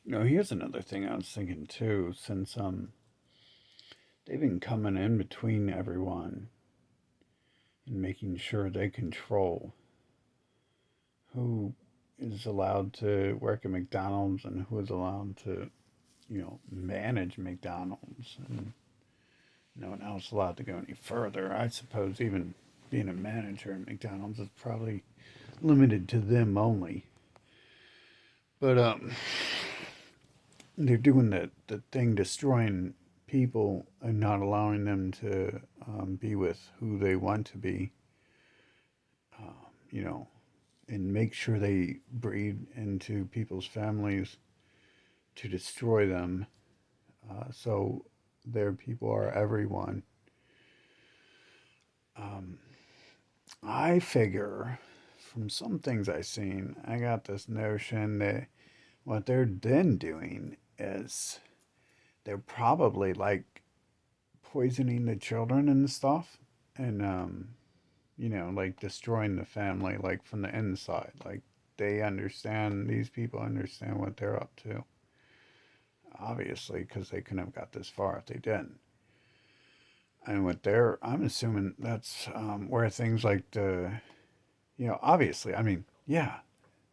Here's another thing I was thinking too. Since they've been coming in between everyone and making sure they control who is allowed to work at McDonald's and who is allowed to, manage McDonald's, and no one else allowed to go any further. I suppose even being a manager at McDonald's is probably limited to them only. But they're doing the thing, destroying people and not allowing them to be with who they want to be. You know, and make sure they breed into people's families to destroy them. So their people are everyone. Um, I figure from some things I've seen, I got this notion that what they're then doing is they're probably like poisoning the children and stuff, and like destroying the family, like from the inside. Like these people understand what they're up to, obviously, because they couldn't have got this far if they didn't. And I'm assuming that's where things like obviously, I mean, yeah,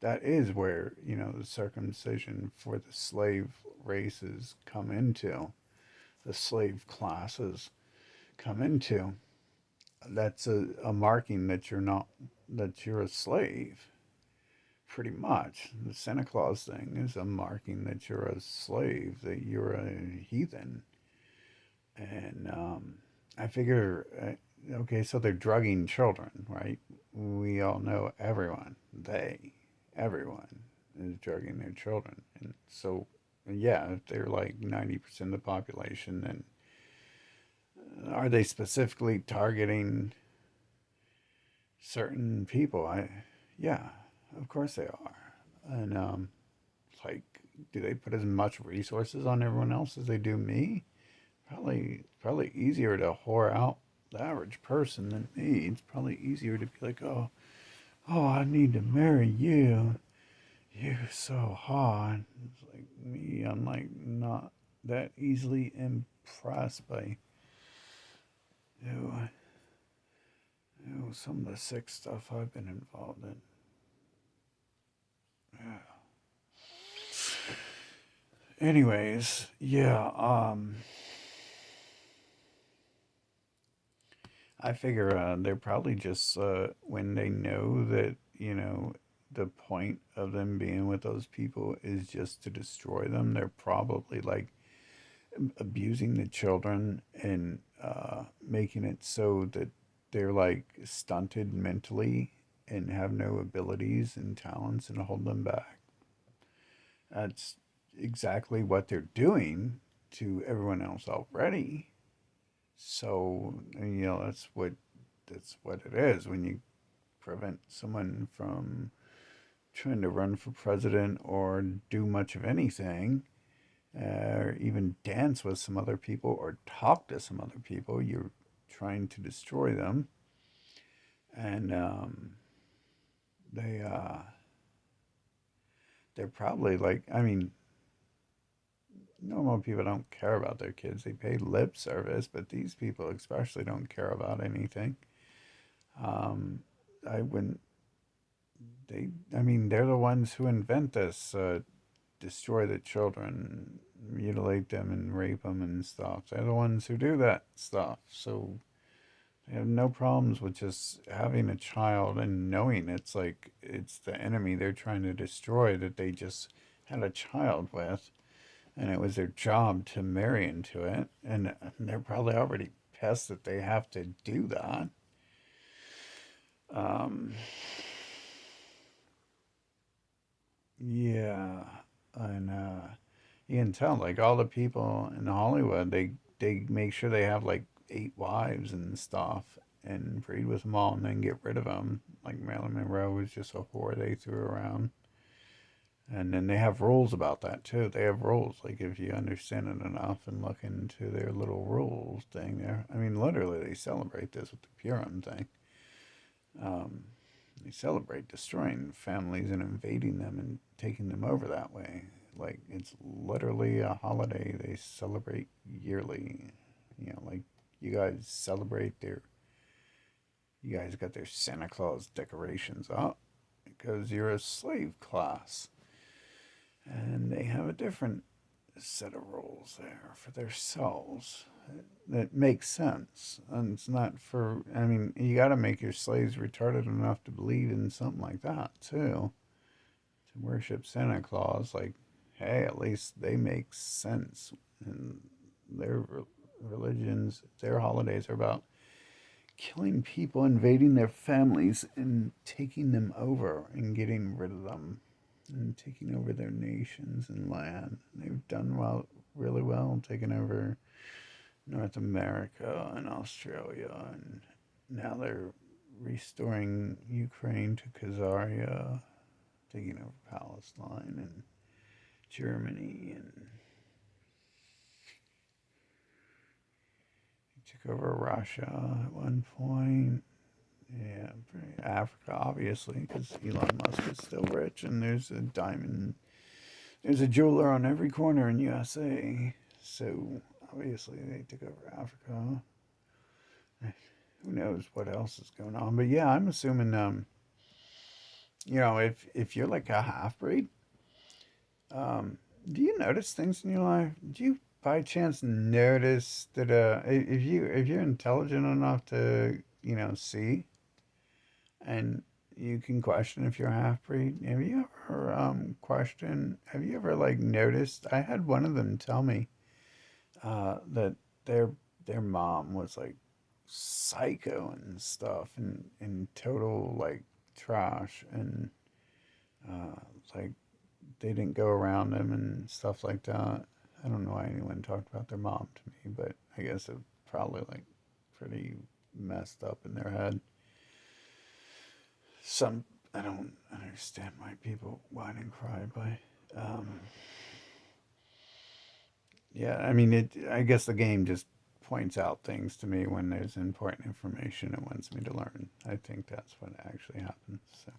that is where, the circumcision for the slave races come into, the slave classes come into. That's a marking that you're a slave, pretty much. The Santa Claus thing is a marking that you're a slave, that you're a heathen. And I figure, okay, so they're drugging children, right? We all know everyone is drugging their children. And so, yeah, if they're like 90% of the population, then are they specifically targeting certain people? Yeah, of course they are. And, like, do they put as much resources on everyone else as they do me? Probably easier to whore out the average person than me. It's probably easier to be like, oh, I need to marry you. You're so hot. It's like me. I'm like not that easily impressed by you some of the sick stuff I've been involved in. Yeah. Anyways, yeah. I figure they're probably just when they know that the point of them being with those people is just to destroy them. They're probably like abusing the children and making it so that they're like stunted mentally and have no abilities and talents and hold them back. That's exactly what they're doing to everyone else already. So that's what it is when you prevent someone from trying to run for president or do much of anything, or even dance with some other people or talk to some other people. You're trying to destroy them, and they they're probably like, I mean, normal people don't care about their kids. They pay lip service, but these people especially don't care about anything. Um, I wouldn't. I mean, they're the ones who invent this. Destroy the children, mutilate them, and rape them and stuff. They're the ones who do that stuff. So they have no problems with just having a child and knowing it's like it's the enemy they're trying to destroy that they just had a child with, and it was their job to marry into it. And they're probably already pissed that they have to do that. Um, yeah, and you can tell like all the people in Hollywood, they make sure they have like 8 wives and stuff and breed with them all and then get rid of them. Like Marilyn Monroe was just a whore they threw around. And then they have rules about that too. They have rules. Like if you understand it enough and look into their little rules thing there. I mean, literally, they celebrate this with the Purim thing. Um, they celebrate destroying families and invading them and taking them over that way. Like it's literally a holiday they celebrate yearly. Like you guys celebrate their you guys got their Santa Claus decorations up because you're a slave class. And they have a different set of rules there for themselves. That makes sense. And it's not for, I mean, you got to make your slaves retarded enough to believe in something like that, too. To worship Santa Claus, like, hey, at least they make sense. And their religions, their holidays are about killing people, invading their families, and taking them over and getting rid of them and taking over their nations and land. They've done really well, taking over North America and Australia, and now they're restoring Ukraine to Khazaria, taking over Palestine and Germany, and took over Russia at one point. Yeah, Africa, obviously, because Elon Musk is still rich, and there's a jeweler on every corner in USA. So obviously, they took over Africa. Who knows what else is going on? But yeah, I'm assuming, if you're like a half breed, do you notice things in your life? Do you by chance notice that if you're intelligent enough to see and you can question if you're a half breed. Have you ever have you ever like noticed? I had one of them tell me that their mom was like psycho and stuff and total like trash and uh, like they didn't go around them and stuff like that. I don't know why anyone talked about their mom to me, but I guess it probably like pretty messed up in their head. Some I don't understand why people whine and cry, but yeah, I mean it. I guess the game just points out things to me when there's important information it wants me to learn. I think that's what actually happens. So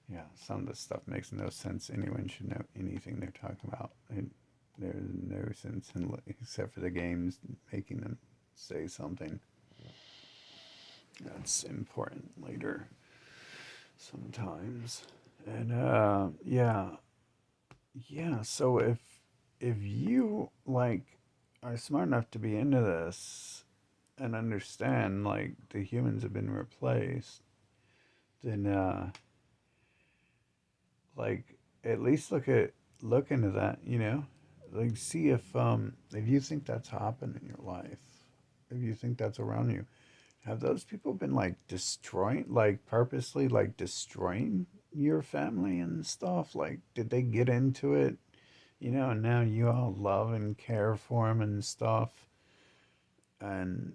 yeah, some of the stuff makes no sense. Anyone should know anything they're talking about. There's no sense in except for the games making them say something that's important later sometimes. And yeah. So if you like are smart enough to be into this and understand like the humans have been replaced, then like at least look into that. Like see if you think that's happened in your life, if you think that's around you. Have those people been like destroying, like purposely like destroying your family and stuff? Like, did they get into it, and now you all love and care for them and stuff, and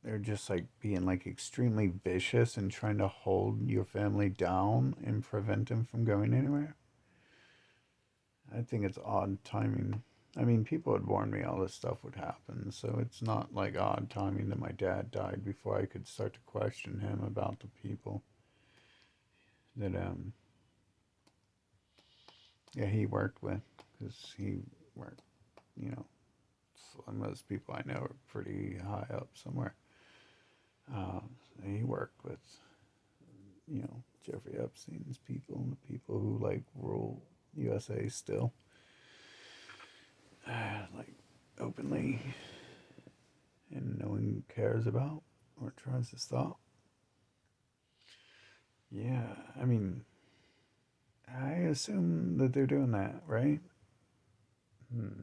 they're just like being like extremely vicious and trying to hold your family down and prevent them from going anywhere? I think it's odd timing. I mean, people had warned me all this stuff would happen, so it's not like odd timing that my dad died before I could start to question him about the people that yeah he worked with, because he worked, you know, most people I know are pretty high up somewhere. Uh, he worked with Jeffrey Epstein's people and the people who like rule USA still, like openly, and no one cares about or tries to stop. Yeah, I mean, I assume that they're doing that, right? Hmm.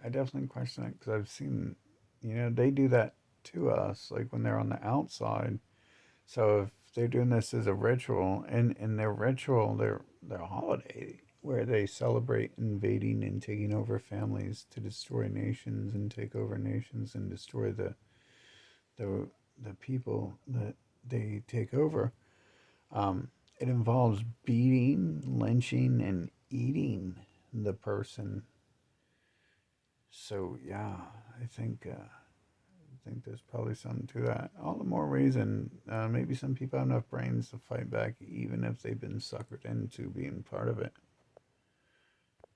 I definitely question it because I've seen, they do that to us, like when they're on the outside. So if they're doing this as a ritual, and their ritual, their holiday, where they celebrate invading and taking over families to destroy nations and take over nations and destroy the the people that they take over. It involves beating, lynching, and eating the person. So yeah, I think there's probably something to that. All the more reason, maybe some people have enough brains to fight back, even if they've been suckered into being part of it.